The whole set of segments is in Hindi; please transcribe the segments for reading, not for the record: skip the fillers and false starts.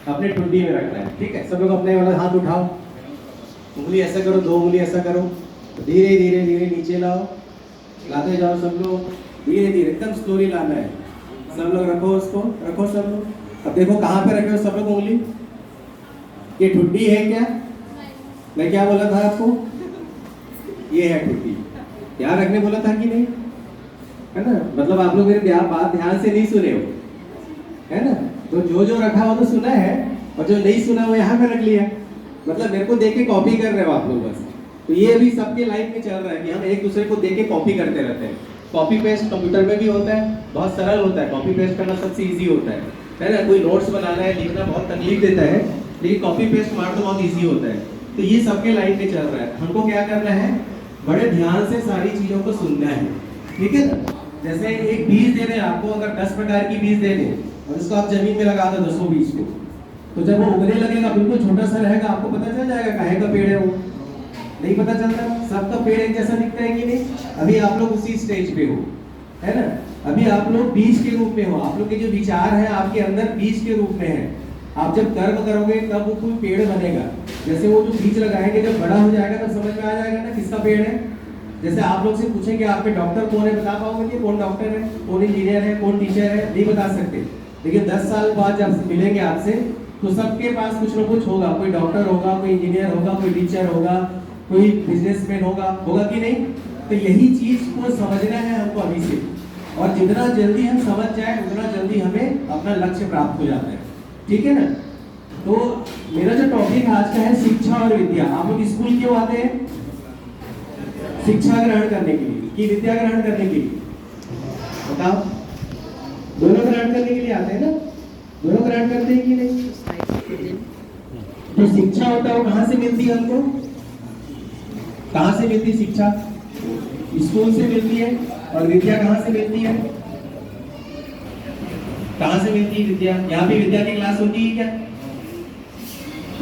अपने ठुड्डी में रखना है, ठीक है। सब लोग अपने वाला हाथ उठाओ, उंगली ऐसा करो, 2 उंगली ऐसा करो, धीरे धीरे धीरे नीचे लाओ, लाते जाओ सब लोग, धीरे धीरे एकदम स्लोली लाना है। सब लोग रखो उसको, रखो सब लोग। अब देखो कहाँ पे रखे हो सब लोग उंगली, ये ठुड्डी है क्या? मैं क्या बोला था आपको? ये है ठुड्डी। ध्यान रखने बोला था कि नहीं, है ना? मतलब आप लोग मेरी बात ध्यान से नहीं सुने हो, है ना? तो जो रखा हो तो सुना है, और जो नहीं सुना वो यहाँ पे रख लिया। मतलब मेरे को देख के कॉपी कर रहे हो आप लोग बस। तो ये अभी सबके लाइफ में चल रहा है कि हम एक दूसरे को देख के कॉपी करते रहते हैं। कॉपी पेस्ट कंप्यूटर में भी होता है, बहुत सरल होता है। कॉपी पेस्ट करना सबसे ईजी होता है ना? कोई नोट्स बनाना है, लिखना बहुत तकलीफ देता है, लेकिन कॉपी पेस्ट मार तो बहुत ईजी होता है। तो ये सबके लाइफ में चल रहा है। हमको क्या करना है, बड़े ध्यान से सारी चीजों को सुनना है, ठीक है ना? जैसे एक बीज दे रहे हैं आपको, अगर 10 प्रकार की बीज दे दें और इसको आप जमीन में लगा दो 10 बीज को, तो जब वो उगने लगेगा बिल्कुल छोटा सा रहेगा, आपको पता चल जाएगा काहे का पेड़ है वो? नहीं पता चलता। सबका पेड़ एक जैसा दिखता है कि नहीं? अभी आप लोग उसी स्टेज पे हो, है ना? अभी आप लोग बीज के रूप में हो, आप लोग के जो विचार है आपके अंदर बीज के रूप में है। आप जब कर्म करोगे तब वो कोई पेड़ बनेगा। जैसे वो जो बीज लगाएंगे जब बड़ा हो जाएगा तब समझ में आ जाएगा ना किसका पेड़ है। जैसे आप लोग से पूछेंगे आपके डॉक्टर कौन है, बता पाओगे कि कौन डॉक्टर है, कौन इंजीनियर है, कौन टीचर है? नहीं बता सकते। लेकिन 10 साल बाद जब मिलेंगे आपसे तो सबके पास कुछ ना कुछ होगा। कोई डॉक्टर होगा, कोई इंजीनियर होगा, कोई टीचर होगा, कोई बिजनेसमैन होगा कि नहीं? तो यही चीज को समझना है हमको अभी से, और जितना जल्दी हम समझ जाए उतना जल्दी हमें अपना लक्ष्य प्राप्त हो जाता है, ठीक है ना? तो मेरा जो टॉपिक आज का है शिक्षा और विद्या। आप लोग स्कूल क्यों आते हैं? शिक्षा ग्रहण करने के लिए कि विद्या ग्रहण करने के लिए? बताओ। दोनों ग्रहण करने के लिए आते हैं ना? दोनों ग्रहण करते हैं कि नहीं? तो शिक्षा होता है वो कहाँ से मिलती है हमको? कहाँ से मिलती है शिक्षा? स्कूल से मिलती है। और विद्या कहाँ से मिलती है? कहाँ से मिलती है विद्या? यहाँ पे विद्या की क्लास होती है क्या?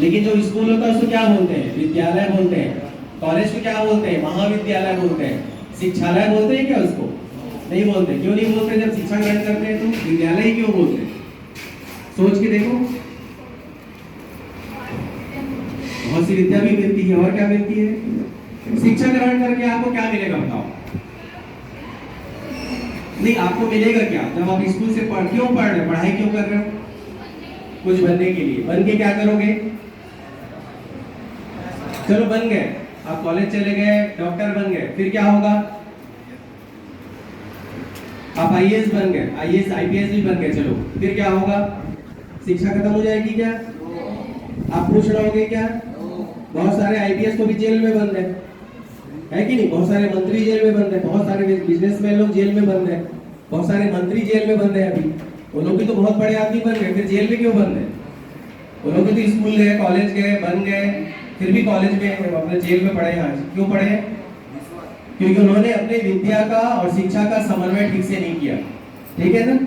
लेकिन जो स्कूल होता है उसको क्या बोलते हैं? विद्यालय बोलते हैं। कॉलेज को क्या बोलते हैं? महाविद्यालय बोलते हैं। शिक्षालय बोलते हैं क्या उसको? नहीं बोलते। क्यों नहीं बोलते? जब शिक्षा ग्रहण करते हैं तो विद्यालय ही क्यों बोलते हैं? सोच के देखो। बहुत सी विद्या भी मिलती है। और क्या मिलती है? शिक्षा ग्रहण करके आपको क्या मिलेगा बताओ? नहीं, आपको मिलेगा क्या जब आप स्कूल से क्यों पढ़ रहे हो? पढ़ाई क्यों कर रहे हो? कुछ बनने के लिए। बन के क्या करोगे? चलो बन गए, आप कॉलेज चले गए, डॉक्टर बन गए, फिर क्या होगा? आप आईएएस बन गए, आईएएस आईपीएस भी बन गए, चलो फिर क्या होगा? शिक्षा खत्म हो जाएगी क्या? आप खुश रहोगे क्या? बहुत सारे आईपीएस तो भी जेल में बंद है कि नहीं? बहुत सारे मंत्री जेल में बंद है, बहुत सारे बिजनेसमैन लोग जेल में बंद है, बहुत सारे मंत्री जेल में बंद है। अभी वो लोग भी तो बहुत बड़े आदमी बन गए, फिर जेल में क्यों बंद है? वो लोग भी तो स्कूल गए, कॉलेज गए, बन गए, फिर भी कॉलेज में अपने जेल में पढ़े। आज क्यों पढ़े? क्योंकि उन्होंने अपने विद्या का और शिक्षा का समन्वय ठीक से नहीं किया, ठीक है ना?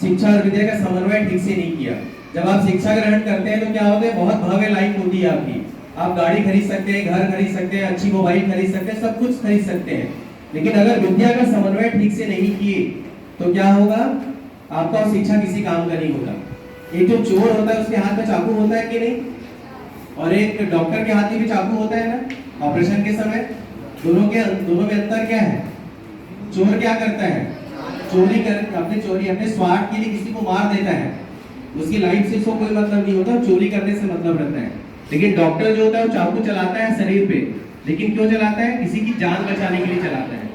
शिक्षा और विद्या का समन्वय ठीक से नहीं किया। जब आप शिक्षा ग्रहण करते हैं तो क्या होता है? बहुत भव्य लाइफ होती है आपकी। आप गाड़ी खरीद सकते हैं, घर खरीद सकते हैं, अच्छी मोबाइल खरीद सकते हैं, सब कुछ खरीद सकते हैं। लेकिन अगर विद्या का समन्वय ठीक से नहीं किए तो क्या होगा? आपका शिक्षा किसी काम का नहीं होगा। एक जो चोर होता है उसके हाथ में चाकू होता है कि नहीं? और एक डॉक्टर के हाथ में भी चाकू होता है ना ऑपरेशन के समय। दोनों में अंतर क्या है? चोर क्या करता है? चोरी कर अपने स्वार्थ के लिए किसी को मार देता है, उसकी लाइफ से उसको कोई मतलब नहीं होता, चोरी करने से मतलब रहता है। लेकिन डॉक्टर जो होता है वो चाकू चलाता है शरीर पे, लेकिन क्यों चलाता है? किसी की जान बचाने के लिए चलाता है।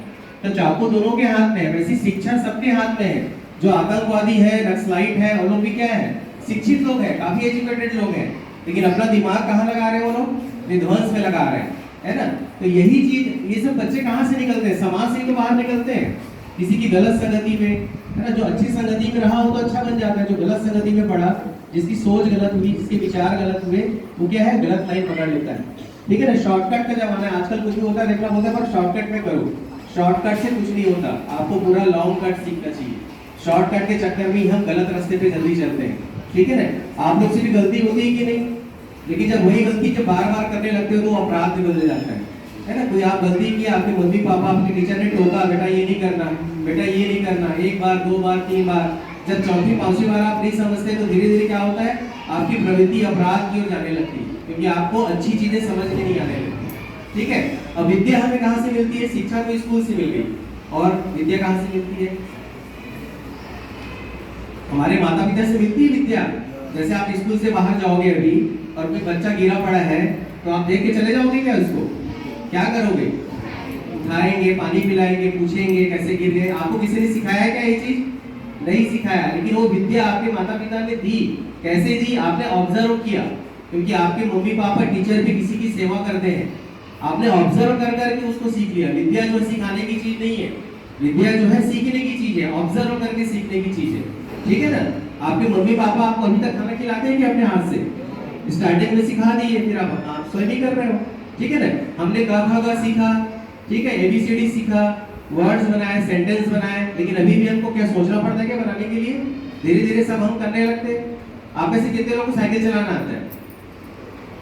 तो चाकू दोनों के हाथ में है, वैसी शिक्षा सबके हाथ में है। जो आतंकवादी है, नक्सलाइट है, वो लोग भी क्या है? शिक्षित लोग हैं, काफी एजुकेटेड लोग हैं, लेकिन अपना दिमाग कहाँ लगा रहे हैं? वो लोग विध्वंस में लगा रहे हैं, है ना? तो यही चीज, ये सब बच्चे कहाँ से निकलते हैं? समाज से ही तो बाहर निकलते हैं, किसी की गलत संगति में, है ना? जो अच्छी संगति में रहा हो तो अच्छा बन जाता है, जो गलत संगति में पड़ा, जिसकी सोच गलत हुई, जिसके विचार गलत हुए, वो क्या है? गलत लाइन पकड़ लेता है, ठीक है ना? शॉर्टकट का जमाना है आजकल। कुछ भी होता है देखना होता है, पर शॉर्टकट में करो। शॉर्टकट से कुछ नहीं होता, आपको पूरा लॉन्ग कट सीखना चाहिए। शॉर्टकट के चक्कर में हम गलत रास्ते पे जल्दी चलते हैं, ठीक है ना? आप लोग से भी गलती होती है कि नहीं? लेकिन जब वही गलती जब बार बार करने लगते हो तो अपराध में बदल जाता है ना? कोई आप गलती की, आपके मम्मी पापा, आपके टीचर ने टोका, बेटा ये नहीं करना, बेटा ये नहीं करना, 1 बार 2 बार 3 बार, जब चौथी 5वीं बार आप नहीं समझते तो धीरे धीरे क्या होता है? आपकी प्रवृत्ति अपराध की ओर जाने लगती है, क्योंकि आपको अच्छी चीजें समझ में नहीं आने लगती। ठीक है, अब विद्या हमें कहाँ से मिलती है? शिक्षा तो स्कूल से मिल गई, और विद्या कहाँ से मिलती है? हमारे माता पिता से मिलती है विद्या। जैसे आप स्कूल से बाहर जाओगे अभी और कोई बच्चा गिरा पड़ा है, तो आप देख के चले जाओगे क्या? उसको क्या करोगे? उठाएंगे, पानी पिलाएंगे, पूछेंगे कैसे गिर गए। आपको किसी ने सिखाया क्या ये चीज? नहीं सिखाया, लेकिन वो विद्या आपके माता पिता ने दी। कैसे दी? आपने ऑब्जर्व किया, क्योंकि आपके मम्मी पापा टीचर भी किसी की सेवा करते हैं। आपने ऑब्जर्व कर करके उसको सीख लिया। विद्या जो सिखाने की चीज नहीं है, विद्या जो है सीखने की चीज है, ऑब्जर्व करके सीखने की चीज है। ठीक है ना? आपके मम्मी पापा आपको अभी तक खाना खिलाते हैं कि अपने हाथ से? स्टार्टिंग में सिखा दिए, फिर आप स्वयं ही कर रहे हो। ठीक है ना? हमने क ख ग सीखा, ठीक है, एबीसीडी सीखा, वर्ड्स बनाए, सेंटेंस बनाए, लेकिन अभी भी हमको क्या सोचना पड़ता है क्या बनाने के लिए? धीरे धीरे सब हम करने लगते हैं। आप में से कितने लोगों को साइकिल चलाना आता है?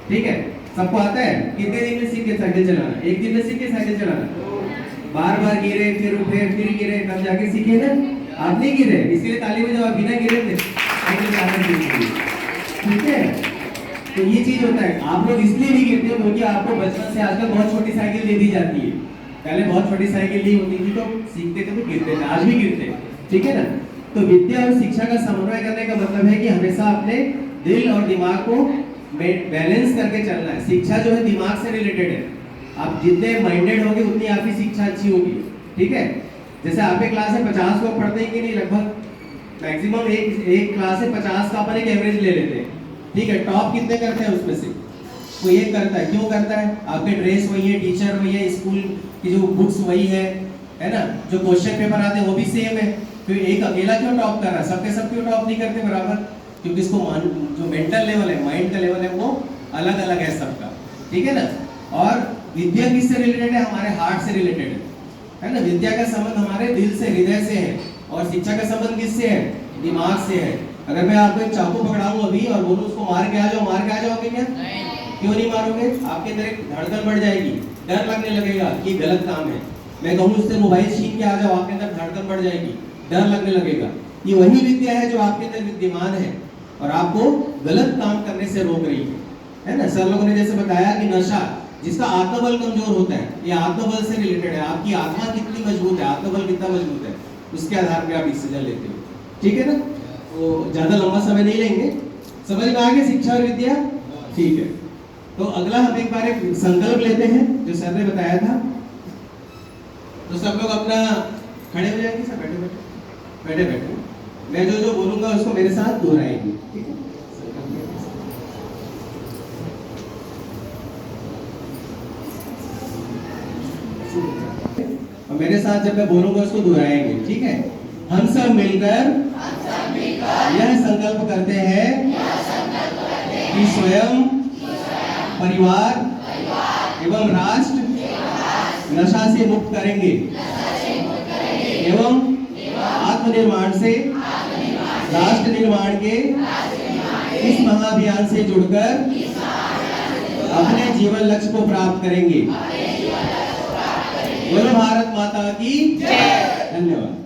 ठीक है, सबको आता है। कितने दिन में सीख के साइकिल चलाना? एक दिन में सीख के साइकिल चलाना? बार बार गिरे, फिर उठे, फिर गिरे, तब जाके सीखे ना? आप नहीं गिरे, इसलिए ताली बजाओ, आप बिना गिरे थे साइकिल चलाना सीखे। ठीक है, तो ये चीज होता है। आप लोग इसलिए नहीं गिरते हो क्योंकि आपको बचपन से आजकल बहुत छोटी साइकिल दे दी जाती है। पहले बहुत छोटी साइकिल दी होती थी तो सीखते थे तो गिरते थे, आज भी गिरते हैं। ठीक है ना? तो विद्या और शिक्षा का समन्वय करने का मतलब है कि हमेशा अपने दिल और दिमाग को बैलेंस करके चलना है। शिक्षा जो है दिमाग से रिलेटेड है। आप जितने माइंडेड होगे उतनी आपकी शिक्षा अच्छी होगी। ठीक है, जैसे आपके क्लास में 50 लोग पढ़ते हैं कि नहीं? लगभग मैक्सिमम एक क्लास से 50 का अपन एक एवरेज ले लेते हैं। ठीक है, टॉप कितने करते हैं उसमें से? कोई एक करता है। क्यों करता है? आपके ड्रेस वही है, टीचर वही है, स्कूल की जो बुक्स वही है ना? जो क्वेश्चन पेपर आते हैं वो भी सेम है। तो एक अकेला क्यों टॉप कर रहा है? सबके सब क्यों टॉप नहीं करते बराबर? क्योंकि इसको जो मेंटल लेवल है, माइंड का लेवल है, वो अलग अलग है सबका। ठीक है ना? और विद्या किससे रिलेटेड है? हमारे हार्ट से रिलेटेड है ना? विद्या का संबंध हमारे दिल से, हृदय से है, और शिक्षा का संबंध किससे है? दिमाग से है। अगर मैं आपको एक चाकू पकड़ाऊं अभी और बोलूं उसको मार के आ जाओ, मार के आ जाओगे क्या? क्यों नहीं मारोगे? आपके अंदर एक धड़कन बढ़ जाएगी, डर लगने लगेगा कि गलत काम है। मैं कहूं उससे मोबाइल छीन के आ जाओ, आपके अंदर धड़कन बढ़ जाएगी, डर लगने लगेगा। ये वही विद्या है जो आपके अंदर विद्यमान है और आपको गलत काम करने से रोक रही है ना? सर लोगों ने जैसे बताया कि नशा, जिसका आत्मबल कमजोर होता है, ये आत्मबल से रिलेटेड है। आपकी आत्मा कितनी मजबूत है, आत्मबल कितना मजबूत है, उसके आधार पर आप डिसीजन लेते हो। ठीक है ना? तो ज्यादा लंबा समय नहीं लेंगे। समझ में आ गया शिक्षा और विद्या? ठीक है, तो अगला हम एक बार एक संकल्प लेते हैं जो सर ने बताया था। तो सब लोग अपना खड़े हो जाएंगे, सब बैठे बैठे बैठे बैठे मैं जो जो बोलूंगा उसको मेरे साथ दोहराएंगे। ठीक है? और मेरे साथ जब मैं बोलूंगा उसको दोहराएंगे। ठीक है? हम सब मिलकर यह संकल्प करते हैं कि स्वयं, परिवार एवं राष्ट्र नशा से मुक्त करेंगे एवं आत्मनिर्माण से राष्ट्र निर्माण के इस महाअभियान से जुड़कर अपने जीवन लक्ष्य को प्राप्त करेंगे। बोलो भारत माता की जय। धन्यवाद।